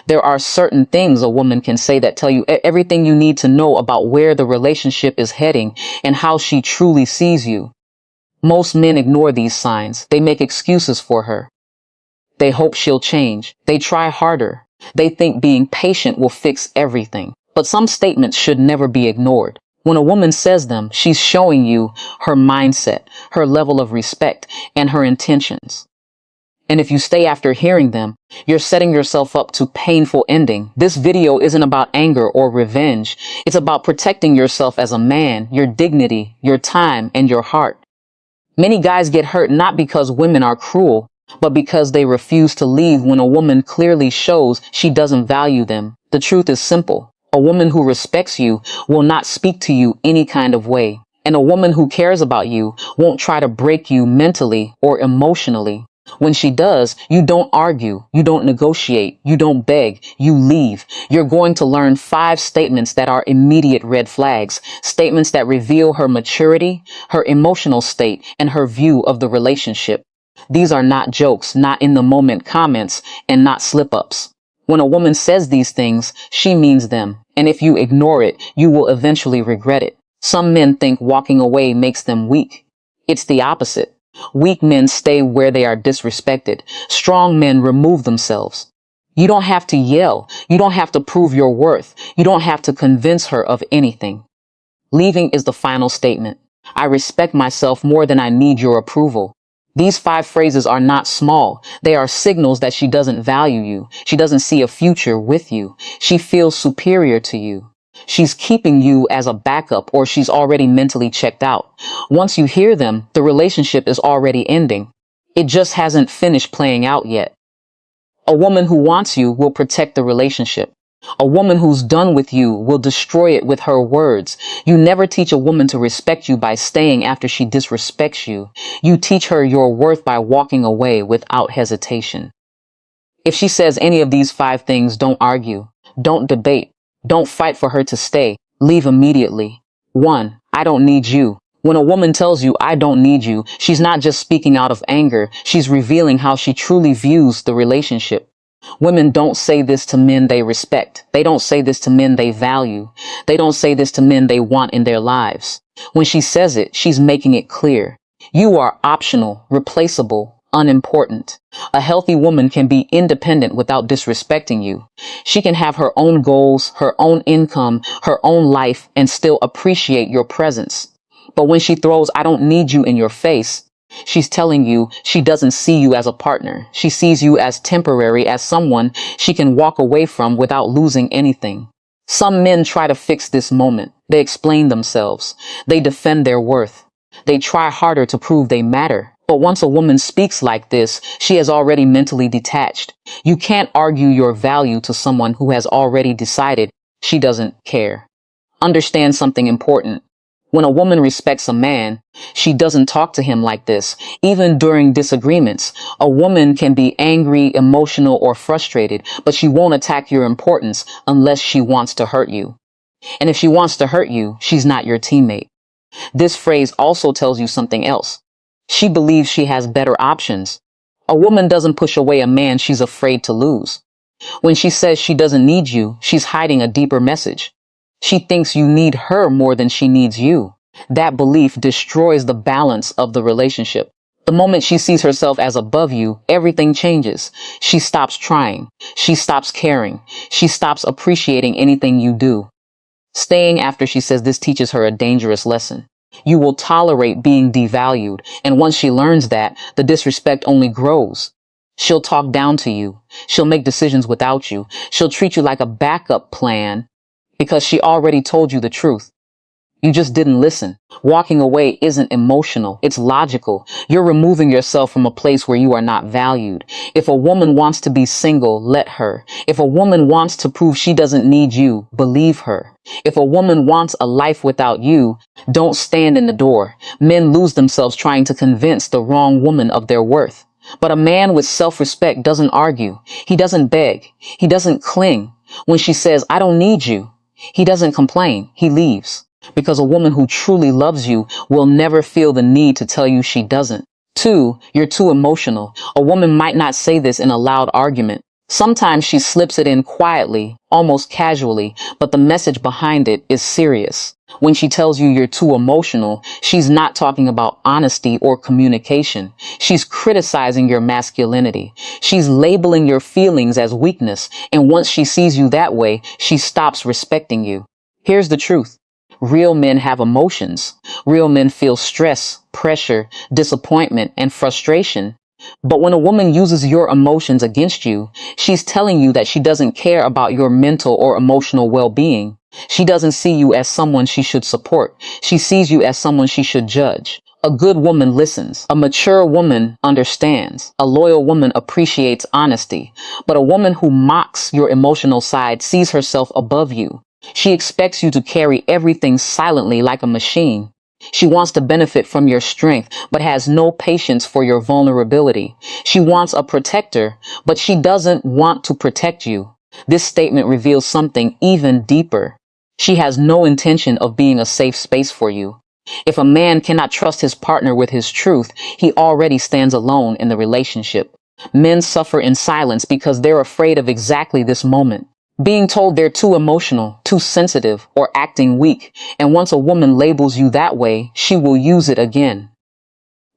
There are certain things a woman can say that tell you everything you need to know about where the relationship is heading and how she truly sees you. Most men ignore these signs. They make excuses for her. They hope she'll change. They try harder. They think being patient will fix everything. But some statements should never be ignored. When a woman says them, she's showing you her mindset, her level of respect, and her intentions. And if you stay after hearing them, you're setting yourself up to painful ending. This video isn't about anger or revenge. It's about protecting yourself as a man, your dignity, your time, and your heart. Many guys get hurt not because women are cruel, but because they refuse to leave when a woman clearly shows she doesn't value them. The truth is simple. A woman who respects you will not speak to you any kind of way. And a woman who cares about you won't try to break you mentally or emotionally. When she does, you don't argue, you don't negotiate, you don't beg, you leave. You're going to learn 5 statements that are immediate red flags, statements that reveal her maturity, her emotional state, and her view of the relationship. These are not jokes, not in the moment comments, and not slip-ups. When a woman says these things, she means them. And if you ignore it, you will eventually regret it. Some men think walking away makes them weak. It's the opposite. Weak men stay where they are disrespected. Strong men remove themselves. You don't have to yell. You don't have to prove your worth. You don't have to convince her of anything. Leaving is the final statement. I respect myself more than I need your approval. These 5 phrases are not small. They are signals that she doesn't value you. She doesn't see a future with you. She feels superior to you. She's keeping you as a backup, or she's already mentally checked out. Once you hear them, the relationship is already ending. It just hasn't finished playing out yet. A woman who wants you will protect the relationship. A woman who's done with you will destroy it with her words. You never teach a woman to respect you by staying after she disrespects you. You teach her your worth by walking away without hesitation. If she says any of these 5 things, don't argue. Don't debate. Don't fight for her to stay. Leave immediately. 1. I don't need you. When a woman tells you, I don't need you, she's not just speaking out of anger. She's revealing how she truly views the relationship. Women don't say this to men they respect. They don't say this to men they value. They don't say this to men they want in their lives. When she says it, she's making it clear. You are optional, replaceable, unimportant. A healthy woman can be independent without disrespecting you. She can have her own goals, her own income, her own life, and still appreciate your presence. But when she throws, I don't need you in your face, she's telling you she doesn't see you as a partner. She sees you as temporary, as someone she can walk away from without losing anything. Some men try to fix this moment. They explain themselves. They defend their worth. They try harder to prove they matter. But once a woman speaks like this, she has already mentally detached. You can't argue your value to someone who has already decided she doesn't care. Understand something important. When a woman respects a man, she doesn't talk to him like this. Even during disagreements, a woman can be angry, emotional, or frustrated, but she won't attack your importance unless she wants to hurt you. And if she wants to hurt you, she's not your teammate. This phrase also tells you something else. She believes she has better options. A woman doesn't push away a man she's afraid to lose. When she says she doesn't need you, she's hiding a deeper message. She thinks you need her more than she needs you. That belief destroys the balance of the relationship. The moment she sees herself as above you, everything changes. She stops trying. She stops caring. She stops appreciating anything you do. Staying after she says this teaches her a dangerous lesson. You will tolerate being devalued, and once she learns that, the disrespect only grows. She'll talk down to you. She'll make decisions without you. She'll treat you like a backup plan because she already told you the truth. You just didn't listen. Walking away isn't emotional. It's logical. You're removing yourself from a place where you are not valued. If a woman wants to be single, let her. If a woman wants to prove she doesn't need you, believe her. If a woman wants a life without you, don't stand in the door. Men lose themselves trying to convince the wrong woman of their worth. But a man with self-respect doesn't argue. He doesn't beg. He doesn't cling. When she says, I don't need you, he doesn't complain. He leaves. Because a woman who truly loves you will never feel the need to tell you she doesn't. 2, you're too emotional. A woman might not say this in a loud argument. Sometimes she slips it in quietly, almost casually, but the message behind it is serious. When she tells you you're too emotional, she's not talking about honesty or communication. She's criticizing your masculinity. She's labeling your feelings as weakness, and once she sees you that way, she stops respecting you. Here's the truth. Real men have emotions. Real men feel stress, pressure, disappointment, and frustration. But when a woman uses your emotions against you, she's telling you that she doesn't care about your mental or emotional well-being. She doesn't see you as someone she should support. She sees you as someone she should judge. A good woman listens. A mature woman understands. A loyal woman appreciates honesty. But a woman who mocks your emotional side sees herself above you. She expects you to carry everything silently like a machine. She wants to benefit from your strength, but has no patience for your vulnerability. She wants a protector, but she doesn't want to protect you. This statement reveals something even deeper. She has no intention of being a safe space for you. If a man cannot trust his partner with his truth, he already stands alone in the relationship. Men suffer in silence because they're afraid of exactly this moment. Being told they're too emotional, too sensitive, or acting weak, and once a woman labels you that way, she will use it again.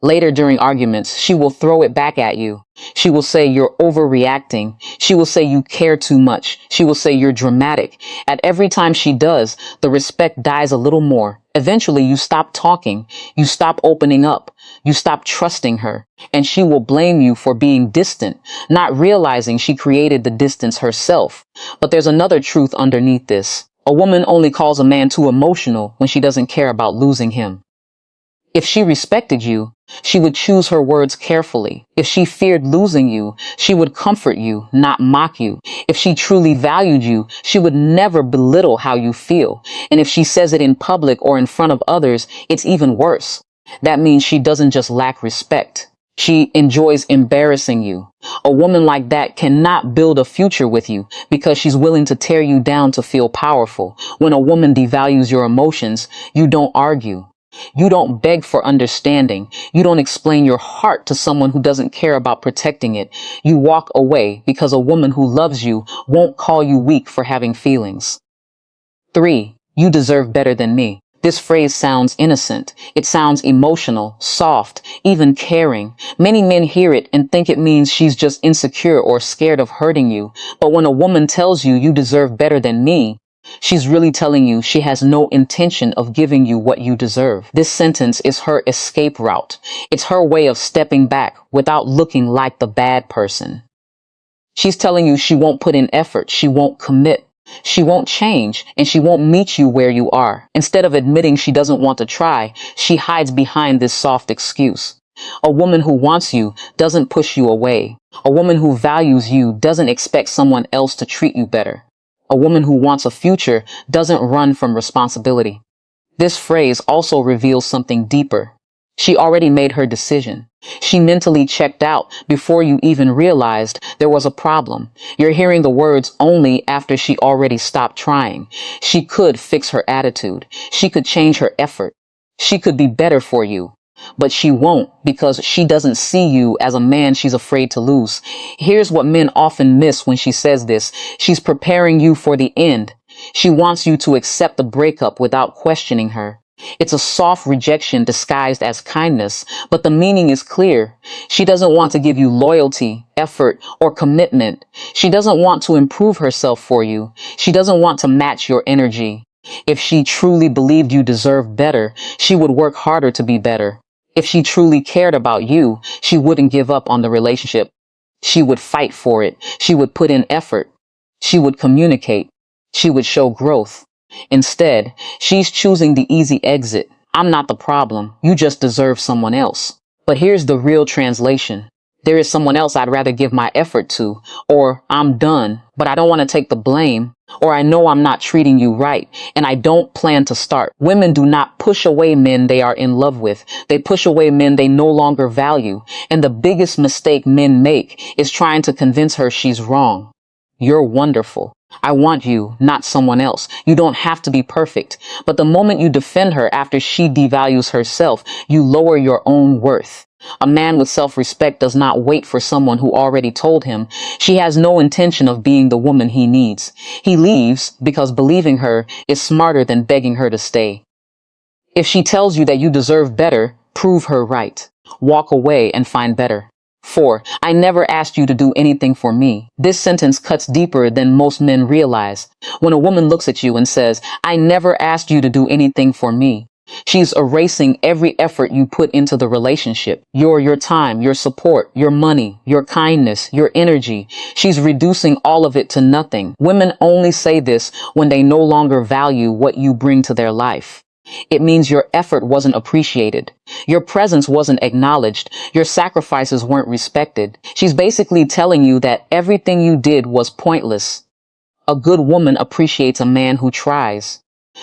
Later during arguments, she will throw it back at you. She will say you're overreacting. She will say you care too much. She will say you're dramatic. At every time she does, the respect dies a little more. Eventually, you stop talking. You stop opening up. You stop trusting her. And she will blame you for being distant, not realizing she created the distance herself. But there's another truth underneath this. A woman only calls a man too emotional when she doesn't care about losing him. If she respected you, she would choose her words carefully. If she feared losing you, she would comfort you, not mock you. If she truly valued you, she would never belittle how you feel. And if she says it in public or in front of others, it's even worse. That means she doesn't just lack respect. She enjoys embarrassing you. A woman like that cannot build a future with you because she's willing to tear you down to feel powerful. When a woman devalues your emotions, you don't argue. You don't beg for understanding. You don't explain your heart to someone who doesn't care about protecting it. You walk away because a woman who loves you won't call you weak for having feelings. 3. You deserve better than me. This phrase sounds innocent. It sounds emotional, soft, even caring. Many men hear it and think it means she's just insecure or scared of hurting you. But when a woman tells you you deserve better than me, she's really telling you she has no intention of giving you what you deserve. This sentence is her escape route. It's her way of stepping back without looking like the bad person. She's telling you she won't put in effort. She won't commit. She won't change, and she won't meet you where you are. Instead of admitting she doesn't want to try, she hides behind this soft excuse. A woman who wants you doesn't push you away. A woman who values you doesn't expect someone else to treat you better. A woman who wants a future doesn't run from responsibility. This phrase also reveals something deeper. She already made her decision. She mentally checked out before you even realized there was a problem. You're hearing the words only after she already stopped trying. She could fix her attitude. She could change her effort. She could be better for you. But she won't because she doesn't see you as a man she's afraid to lose. Here's what men often miss when she says this. She's preparing you for the end. She wants you to accept the breakup without questioning her. It's a soft rejection disguised as kindness, but the meaning is clear. She doesn't want to give you loyalty, effort, or commitment. She doesn't want to improve herself for you. She doesn't want to match your energy. If she truly believed you deserved better, she would work harder to be better. If she truly cared about you, she wouldn't give up on the relationship. She would fight for it. She would put in effort. She would communicate. She would show growth. Instead, she's choosing the easy exit. I'm not the problem. You just deserve someone else. But here's the real translation. There is someone else I'd rather give my effort to, or I'm done, but I don't want to take the blame, or I know I'm not treating you right, and I don't plan to start. Women do not push away men they are in love with. They push away men they no longer value. And the biggest mistake men make is trying to convince her she's wrong. You're wonderful. I want you, not someone else. You don't have to be perfect. But the moment you defend her after she devalues herself, you lower your own worth. A man with self-respect does not wait for someone who already told him she has no intention of being the woman he needs. He leaves because believing her is smarter than begging her to stay. If she tells you that you deserve better, prove her right. Walk away and find better. 4. I never asked you to do anything for me. This sentence cuts deeper than most men realize. When a woman looks at you and says, I never asked you to do anything for me, she's erasing every effort you put into the relationship. Your time, your support, your money, your kindness, your energy. She's reducing all of it to nothing. Women only say this when they no longer value what you bring to their life. It means your effort wasn't appreciated. Your presence wasn't acknowledged. Your sacrifices weren't respected. She's basically telling you that everything you did was pointless. A good woman appreciates a man who tries.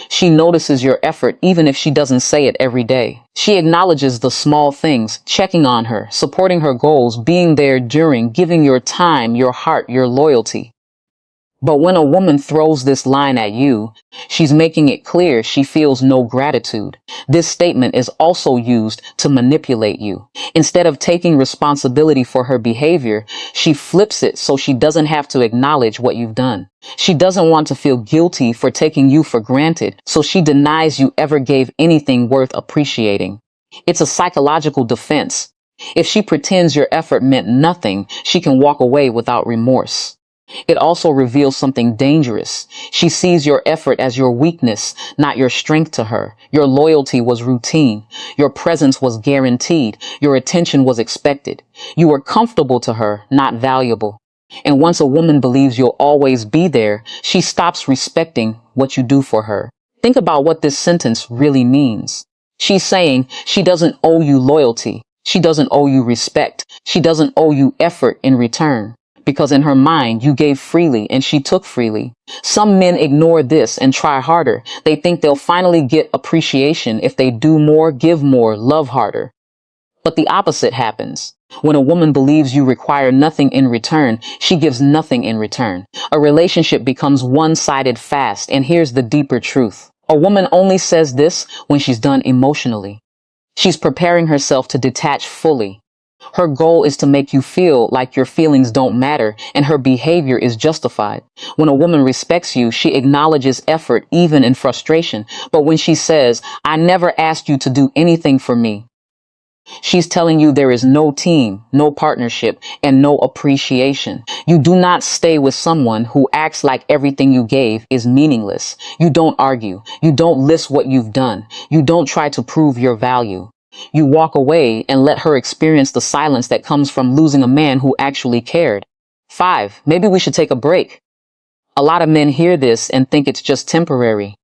She notices your effort even if she doesn't say it every day. She acknowledges the small things, checking on her, supporting her goals, being there during, giving your time, your heart, your loyalty. But when a woman throws this line at you, she's making it clear she feels no gratitude. This statement is also used to manipulate you. Instead of taking responsibility for her behavior, she flips it so she doesn't have to acknowledge what you've done. She doesn't want to feel guilty for taking you for granted, so she denies you ever gave anything worth appreciating. It's a psychological defense. If she pretends your effort meant nothing, she can walk away without remorse. It also reveals something dangerous. She sees your effort as your weakness, not your strength to her. Your loyalty was routine. Your presence was guaranteed. Your attention was expected. You were comfortable to her, not valuable. And once a woman believes you'll always be there, she stops respecting what you do for her. Think about what this sentence really means. She's saying she doesn't owe you loyalty. She doesn't owe you respect. She doesn't owe you effort in return. Because in her mind, you gave freely and she took freely. Some men ignore this and try harder. They think they'll finally get appreciation if they do more, give more, love harder. But the opposite happens. When a woman believes you require nothing in return, she gives nothing in return. A relationship becomes one-sided fast, and here's the deeper truth. A woman only says this when she's done emotionally. She's preparing herself to detach fully. Her goal is to make you feel like your feelings don't matter and her behavior is justified. When a woman respects you, she acknowledges effort even in frustration. But when she says, I never asked you to do anything for me, she's telling you there is no team, no partnership, and no appreciation. You do not stay with someone who acts like everything you gave is meaningless. You don't argue. You don't list what you've done. You don't try to prove your value. You walk away and let her experience the silence that comes from losing a man who actually cared. 5. Maybe we should take a break. A lot of men hear this and think it's just temporary,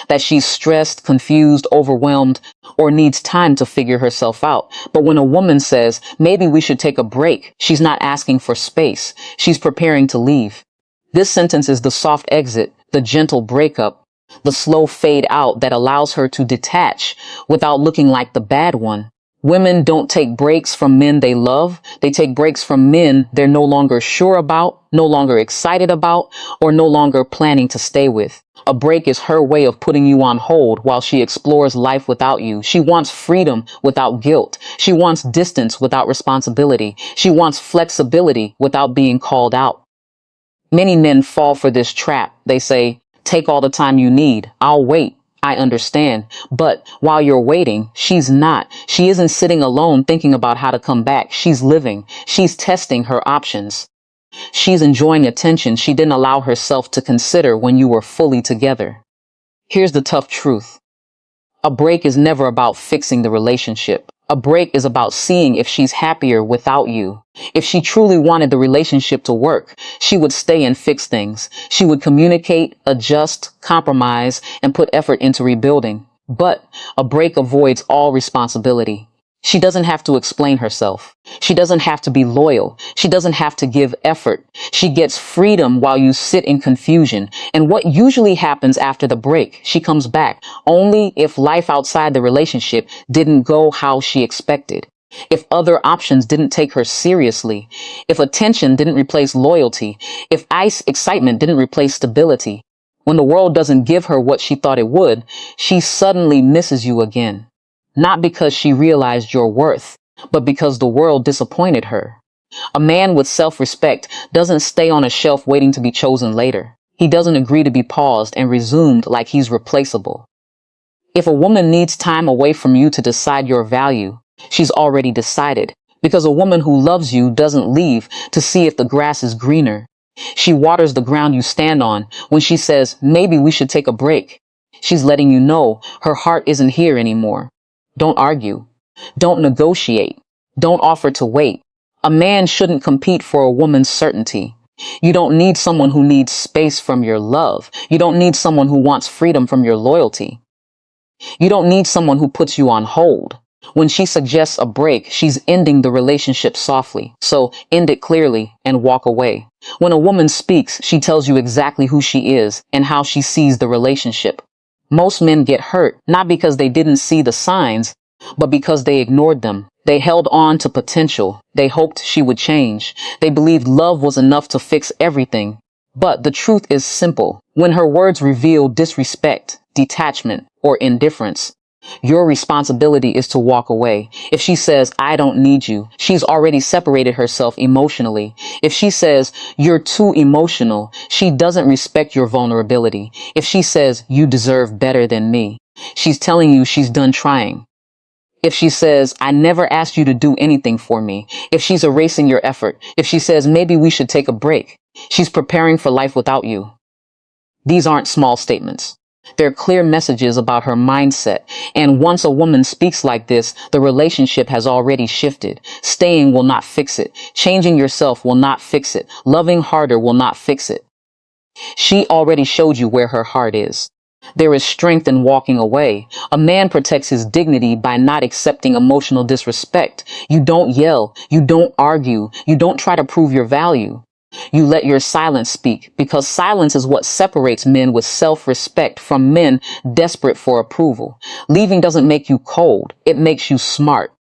that she's stressed, confused, overwhelmed, or needs time to figure herself out. But when a woman says, maybe we should take a break, she's not asking for space. She's preparing to leave. This sentence is the soft exit, the gentle breakup, the slow fade out that allows her to detach without looking like the bad one. Women don't take breaks from men they love. They take breaks from men they're no longer sure about, no longer excited about, or no longer planning to stay with. A break is her way of putting you on hold while she explores life without you. She wants freedom without guilt. She wants distance without responsibility. She wants flexibility without being called out. Many men fall for this trap. They say, take all the time you need. I'll wait. I understand. But while you're waiting, she's not. She isn't sitting alone thinking about how to come back. She's living. She's testing her options. She's enjoying attention she didn't allow herself to consider when you were fully together. Here's the tough truth. A break is never about fixing the relationship. A break is about seeing if she's happier without you. If she truly wanted the relationship to work, she would stay and fix things. She would communicate, adjust, compromise, and put effort into rebuilding. But a break avoids all responsibility. She doesn't have to explain herself. She doesn't have to be loyal. She doesn't have to give effort. She gets freedom while you sit in confusion. And what usually happens after the break, she comes back only if life outside the relationship didn't go how she expected. If other options didn't take her seriously, if attention didn't replace loyalty, if ice excitement didn't replace stability, when the world doesn't give her what she thought it would, she suddenly misses you again. Not because she realized your worth, but because the world disappointed her. A man with self-respect doesn't stay on a shelf waiting to be chosen later. He doesn't agree to be paused and resumed like he's replaceable. If a woman needs time away from you to decide your value, she's already decided, because a woman who loves you doesn't leave to see if the grass is greener. She waters the ground you stand on when she says, maybe we should take a break. She's letting you know her heart isn't here anymore. Don't argue. Don't negotiate. Don't offer to wait. A man shouldn't compete for a woman's certainty. You don't need someone who needs space from your love. You don't need someone who wants freedom from your loyalty. You don't need someone who puts you on hold. When she suggests a break, she's ending the relationship softly. So end it clearly and walk away. When a woman speaks, she tells you exactly who she is and how she sees the relationship. Most men get hurt, not because they didn't see the signs, but because they ignored them. They held on to potential. They hoped she would change. They believed love was enough to fix everything. But the truth is simple. When her words reveal disrespect, detachment, or indifference, your responsibility is to walk away. If she says, I don't need you, she's already separated herself emotionally. If she says, you're too emotional, she doesn't respect your vulnerability. If she says, you deserve better than me, she's telling you she's done trying. If she says, I never asked you to do anything for me, if she's erasing your effort, if she says, maybe we should take a break, she's preparing for life without you. These aren't small statements. They're clear messages about her mindset. And once a woman speaks like this, the relationship has already shifted. Staying will not fix it. Changing yourself will not fix it. Loving harder will not fix it. She already showed you where her heart is. There is strength in walking away. A man protects his dignity by not accepting emotional disrespect. You don't yell. You don't argue. You don't try to prove your value. You let your silence speak, because silence is what separates men with self-respect from men desperate for approval. Leaving doesn't make you cold. It makes you smart.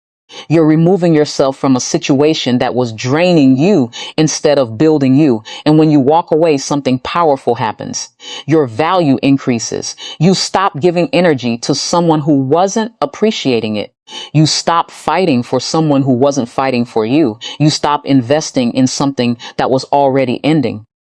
You're removing yourself from a situation that was draining you instead of building you. And when you walk away, something powerful happens. Your value increases. You stop giving energy to someone who wasn't appreciating it. You stop fighting for someone who wasn't fighting for you. You stop investing in something that was already ending.